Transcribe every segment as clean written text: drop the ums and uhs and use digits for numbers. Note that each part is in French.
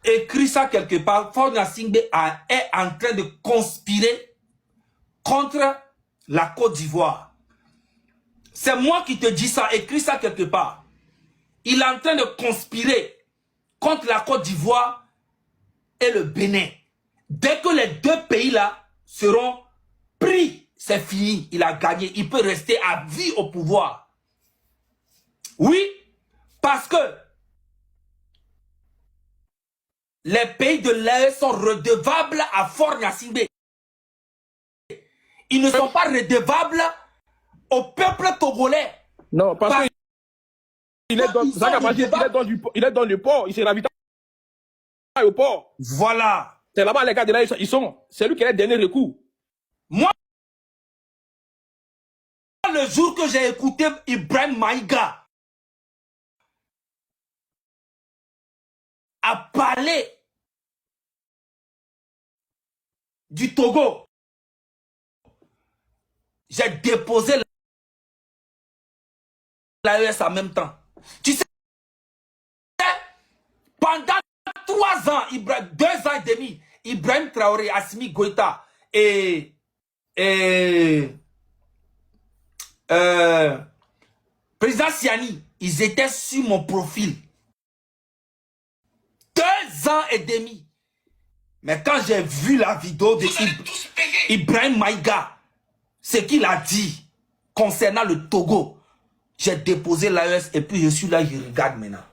Écris ça quelque part. Faure Gnassingbé est en train de conspirer contre la Côte d'Ivoire. C'est moi qui te dis ça. Écris ça quelque part. Il est en train de conspirer contre la Côte d'Ivoire et le Bénin. Dès que les deux pays-là seront pris, c'est fini. Il a gagné. Il peut rester à vie au pouvoir. Oui, parce que les pays de l'AE sont redevables à Faure Gnassingbé. Ils ne sont pas redevables au peuple togolais. Non, parce qu'il est dans le port. Il s'est ravitaillé au port. Voilà. C'est là-bas, les gars de là, ils sont. C'est lui qui est le dernier recours. Moi, le jour que j'ai écouté Ibrahim Maïga a parlé du Togo, j'ai déposé l'AES en même temps. Tu sais, pendant 3 ans, 2 ans et demi, Ibrahim Traoré, Assimi Goïta et président Siani, ils étaient sur mon profil. 2 ans et demi. Mais quand j'ai vu la vidéo de Ibrahim Maïga, ce qu'il a dit concernant le Togo, j'ai déposé l'AES et puis je suis là, je regarde maintenant.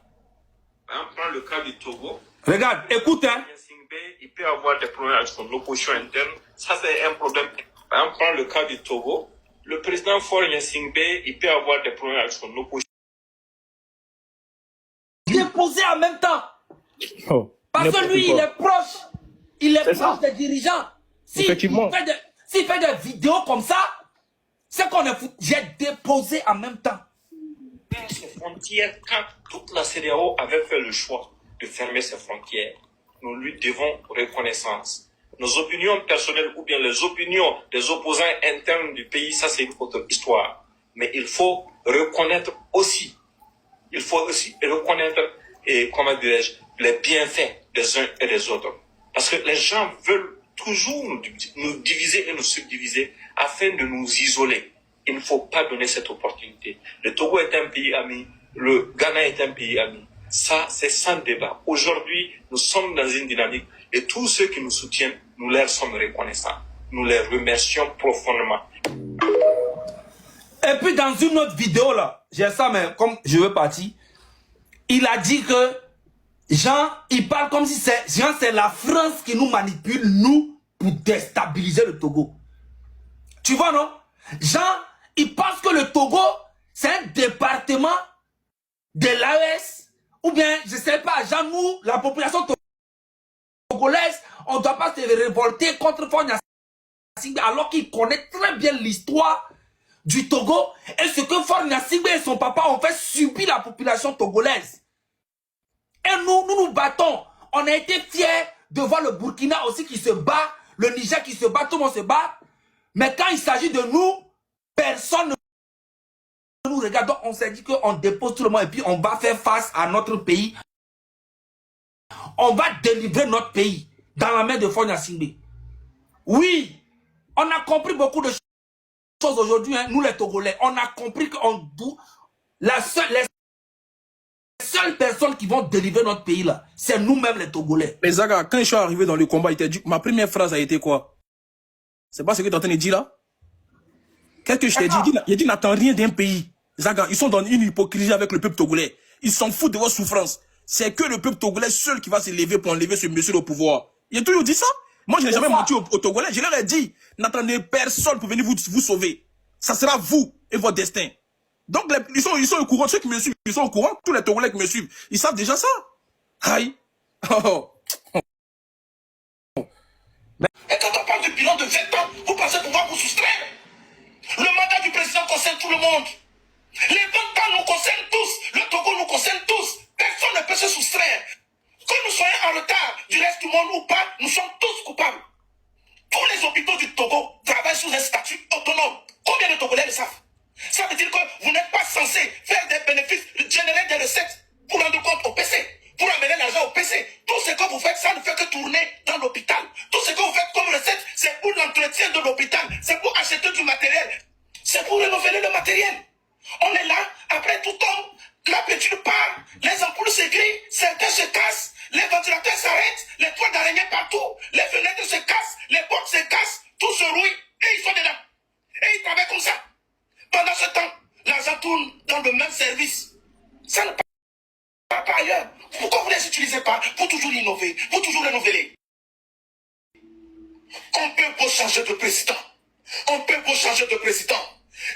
On prend le cas du Togo. Regarde, écoute, hein. Il peut avoir des problèmes avec son opposition interne. Ça, c'est un problème. On prend le cas du Togo. Le président Faure Gnassingbé, il peut avoir des problèmes avec son opposition. Déposé en même temps. Parce que lui, il est proche. Il est proche des dirigeants. S'il fait des vidéos comme ça, c'est qu'on est fou. J'ai déposé en même temps. Ses frontières, quand toute la CEDEAO avait fait le choix de fermer ses frontières, nous lui devons reconnaissance. Nos opinions personnelles ou bien les opinions des opposants internes du pays, ça c'est une autre histoire. Mais il faut reconnaître aussi, et comment dirais-je, les bienfaits des uns et des autres. Parce que les gens veulent toujours nous diviser et nous subdiviser afin de nous isoler. Il ne faut pas donner cette opportunité. Le Togo est un pays ami, le Ghana est un pays ami. Ça, c'est sans débat. Aujourd'hui, nous sommes dans une dynamique et tous ceux qui nous soutiennent, nous leur sommes reconnaissants. Nous les remercions profondément. Et puis dans une autre vidéo là, j'ai ça mais comme je veux partir, il a dit que Jean, il parle comme si c'est la France qui nous manipule, nous, pour déstabiliser le Togo. Tu vois non? Jean, il pense que le Togo, c'est un département de l'AES, ou bien, je sais pas, Jean, nous, la population togolaise, on ne doit pas se révolter contre Faure Gnassingbé, alors qu'il connaît très bien l'histoire du Togo, et ce que Faure Gnassingbé et son papa ont fait subir la population togolaise. Et nous battons. On a été fiers de voir le Burkina aussi qui se bat, le Niger qui se bat, tout le monde se bat. Mais quand il s'agit de nous, personne ne nous regarde. Donc on s'est dit qu'on dépose tout le monde et puis on va faire face à notre pays. On va délivrer notre pays dans la main de Faure Gnassingbé. Oui, on a compris beaucoup de choses aujourd'hui, hein, nous les Togolais. On a compris que les seules personnes qui vont délivrer notre pays là, c'est nous-mêmes les Togolais. Mais Zaga, quand je suis arrivé dans le combat, ma première phrase a été quoi? C'est pas ce que tu es en train de dire là? Qu'est-ce que je t'ai dit? Il dit n'attends rien d'un pays. Zaga, ils sont dans une hypocrisie avec le peuple togolais. Ils s'en foutent de votre souffrance. C'est que le peuple togolais seul qui va se lever pour enlever ce monsieur au pouvoir. Il a toujours dit ça. Moi, je n'ai jamais menti aux Togolais. Je leur ai dit, n'attendez personne pour venir vous sauver. Ça sera vous et votre destin. Donc, ils sont au courant. Ceux qui me suivent, ils sont au courant. Tous les Togolais qui me suivent, ils savent déjà ça. Aïe. Et quand on parle de bilan de 20 ans, vous pensez pouvoir vous soustraire? Le mandat du président concerne tout le monde. Les 20 ans nous concernent tous. Le Togo nous concerne tous. Personne ne peut se soustraire. Que nous soyons en retard du reste du monde ou pas, nous sommes tous coupables. Tous les hôpitaux du Togo travaillent sous un statut autonome. Combien de Togolais le savent? Ça veut dire que vous n'êtes pas censé faire des bénéfices, générer des recettes pour rendre compte au PC. pour amener l'argent au PC. Tout ce que vous faites, ça ne fait que tourner dans l'hôpital. Tout ce que vous faites comme recette, c'est pour l'entretien de l'hôpital. C'est pour acheter du matériel. C'est pour rénover le matériel. On est là, après tout tombe, la peinture part, les ampoules se grillent, certains se cassent, les ventilateurs s'arrêtent, les toits d'araignée partout, les fenêtres se cassent, les portes se cassent, tout se rouille, et ils sont dedans. Et ils travaillent comme ça. Pendant ce temps, l'argent tourne dans le même service. Ça ne part pas ailleurs. Pourquoi vous ne les utilisez pas pour toujours innover, pour toujours renouveler? On peut pas changer de président. On peut pas changer de président.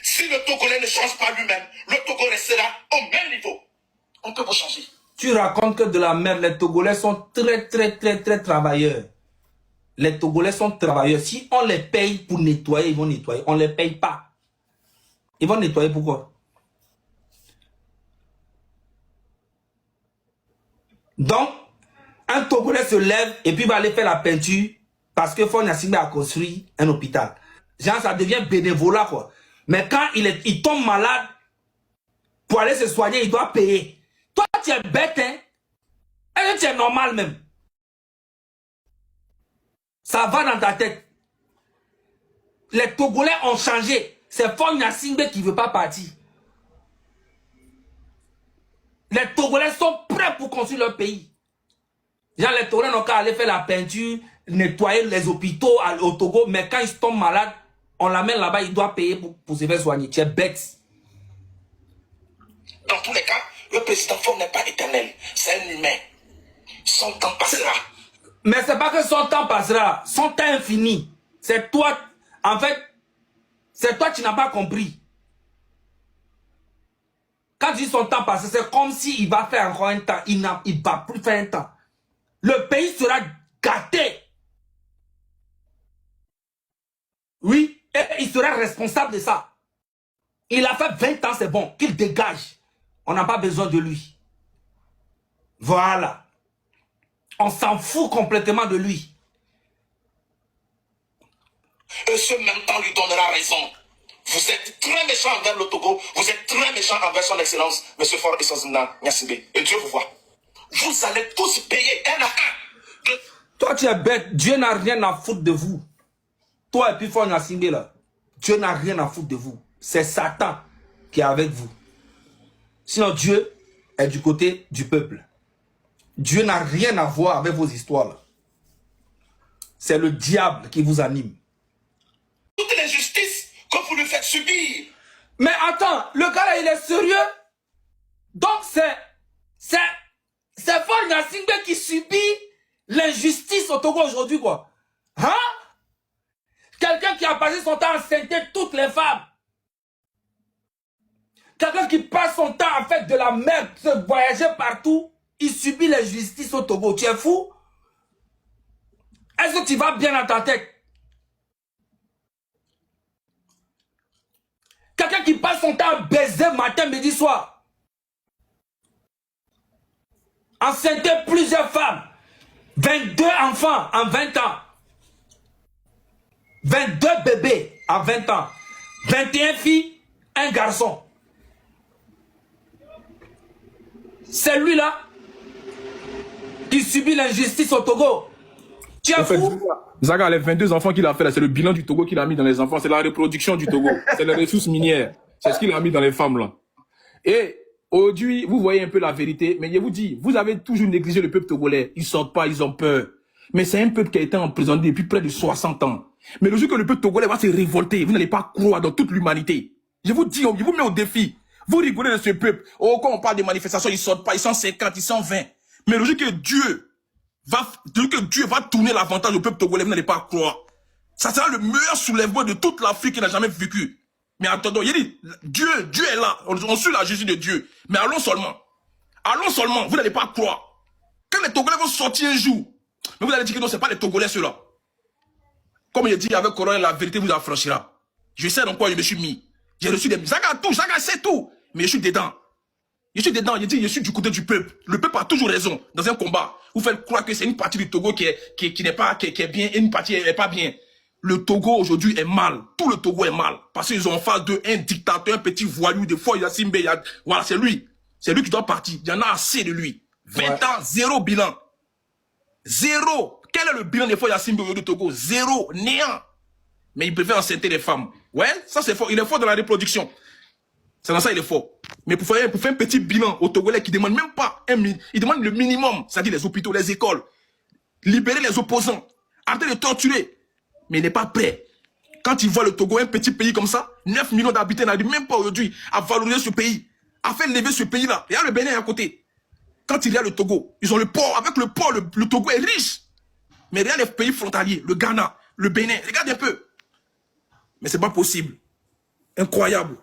Si le Togolais ne change pas lui-même, le Togo restera au même niveau. On peut pas changer. Tu racontes que de la merde. Les Togolais sont très travailleurs. Les Togolais sont travailleurs. Si on les paye pour nettoyer, ils vont nettoyer. On ne les paye pas. Ils vont nettoyer pourquoi? Donc, un Togolais se lève et puis va aller faire la peinture parce que Faure Gnassingbé a construit un hôpital. Genre, ça devient bénévolat, quoi. Mais quand il tombe malade, pour aller se soigner, il doit payer. Toi, tu es bête, hein? Est-ce que tu es normal même? Ça va dans ta tête. Les Togolais ont changé. C'est Faure Gnassingbé qui ne veut pas partir. Les Togolais sont prêts pour construire leur pays. Genre, les Togolais n'ont qu'à aller faire la peinture, nettoyer les hôpitaux au Togo, mais quand ils tombent malades, on l'amène là-bas, il doit payer pour se faire soigner. Tu es bête. Dans tous les cas, le président Faure n'est pas éternel. C'est un humain. Son temps passera. Mais c'est pas que son temps passera. Son temps est fini. C'est toi. En fait, c'est toi qui n'as pas compris. Quand tu dis son temps passé, c'est comme s'il va faire encore un temps. Il ne va plus faire un temps. Le pays sera gâté. Oui. Et il sera responsable de ça. Il a fait 20 ans, c'est bon. Qu'il dégage. On n'a pas besoin de lui. Voilà. On s'en fout complètement de lui. Et ce même temps lui donnera raison. Vous êtes très méchant envers le Togo. Vous êtes très méchant envers son excellence, M. Faure Gnassingbé. Et Dieu vous voit. Vous allez tous payer un à un. Toi, tu es bête. Dieu n'a rien à foutre de vous. Toi et puis Faure Gnassingbé là. Dieu n'a rien à foutre de vous. C'est Satan qui est avec vous. Sinon, Dieu est du côté du peuple. Dieu n'a rien à voir avec vos histoires là. C'est le diable qui vous anime. Toute l'injustice que vous lui faites subir. Mais attends, le gars là, il est sérieux? Donc c'est Faure Gnassingbé qui subit l'injustice au Togo aujourd'hui, quoi. Hein? Quelqu'un qui a passé son temps à sainter toutes les femmes. Quelqu'un qui passe son temps à faire de la merde, se voyager partout, il subit l'injustice au Togo. Tu es fou? Est-ce que tu vas bien dans ta tête? Quelqu'un qui passe son temps à baiser matin, midi, soir. Enceinter plusieurs femmes. 22 enfants en 20 ans. 22 bébés en 20 ans. 21 filles, un garçon. C'est lui-là qui subit l'injustice au Togo. Tu es fou? Zaga, les 22 enfants qu'il a fait, c'est le bilan du Togo qu'il a mis dans les enfants. C'est la reproduction du Togo. C'est les ressources minières. C'est ce qu'il a mis dans les femmes, là. Et aujourd'hui, vous voyez un peu la vérité. Mais je vous dis, vous avez toujours négligé le peuple togolais. Ils sortent pas, ils ont peur. Mais c'est un peuple qui a été emprisonné depuis près de 60 ans. Mais le jour que le peuple togolais va se révolter, vous n'allez pas croire dans toute l'humanité. Je vous dis, je vous mets au défi. Vous rigolez de ce peuple. Oh, quand on parle des manifestations, ils sortent pas, ils sont 50, ils sont 20. Mais le jour que Dieu va tourner l'avantage au peuple togolais, vous n'allez pas croire. Ça sera le meilleur soulèvement de toute l'Afrique qu'il n'a jamais vécu. Mais attendons, il dit, Dieu est là. On suit la justice de Dieu. Mais allons seulement. Allons seulement, vous n'allez pas croire. Quand les Togolais vont sortir un jour, mais vous allez dire que non, c'est pas les Togolais ceux-là. Comme il dit avec Corona, la vérité vous affranchira. Je sais dans quoi je me suis mis. J'ai reçu des... Zaga sait tout. Mais je suis dedans. Je suis dedans. Il dit, je suis du côté du peuple. Le peuple a toujours raison. Dans un combat, vous faites croire que c'est une partie du Togo qui est bien et une partie n'est pas bien. Le Togo aujourd'hui est mal. Tout le Togo est mal. Parce qu'ils ont en face d'eux un dictateur, un petit voyou, des fois Gnassingbé. Voilà, c'est lui. C'est lui qui doit partir. Il y en a assez de lui. 20 ans, zéro bilan. Zéro. Quel est le bilan des fois Yacine Boyo de Togo? Zéro. Néant. Mais il préfère enceinter les femmes. Ouais, ça c'est fort. Il est fort dans la reproduction. C'est dans ça il est fort. Mais pour faire un petit bilan aux Togolais qui ne demandent même pas il demande le minimum, c'est-à-dire les hôpitaux, les écoles, libérer les opposants, arrêter de torturer. Mais il n'est pas prêt. Quand il voit le Togo, un petit pays comme ça, 9 millions d'habitants, n'arrive même pas aujourd'hui à valoriser ce pays, à faire lever ce pays-là. Il y a le Bénin à côté. Quand il y a le Togo, ils ont le port. Avec le port, le Togo est riche. Mais regarde les pays frontaliers, le Ghana, le Bénin, regarde un peu. Mais c'est pas possible. Incroyable.